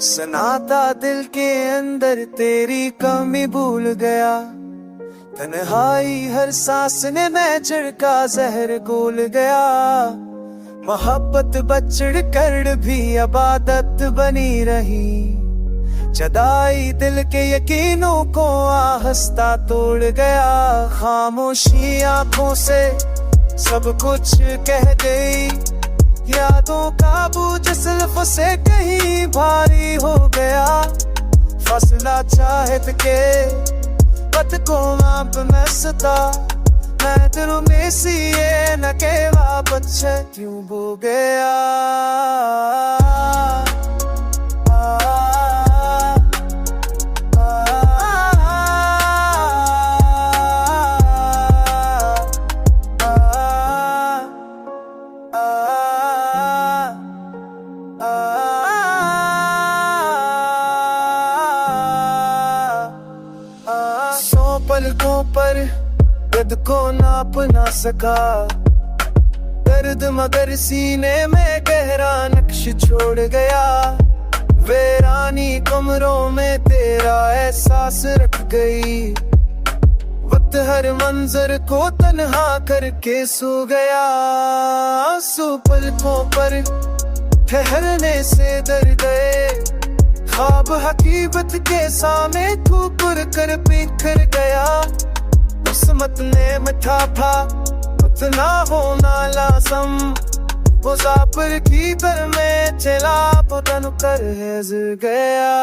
सनाता दिल के अंदर तेरी कमी भूल गया। तन्हाई हर सांस ने मैं का जहर घोल गया। मोहब्बत बचड़ कर भी इबादत बनी रही। जदाई दिल के यकीनों को आहस्ता तोड़ गया। खामोशी आंखों से सब कुछ कह गई। यादों का बोझ जुल्फ से कहीं भारी हो गया। फसला चाहत के पत को आप में सता। मैं दिलों में सी ये न के वापस क्यों बो गया। सौ पलकों पर दर्द को नाप ना सका। दर्द मगर सीने में गहरा नक्श छोड़ गया। वीरानी कमरों में तेरा एहसास रख गई। वक्त हर मंजर को तन्हा करके सो गया। सौ पलकों पर ठहरने से डर गए। ख्वाब हकीकत के सामने ठुकर कर बिखर गया। किस्मत ने मिठा था उतना होना लाजम। मुसाफिर की दर में चला पतन कर गया।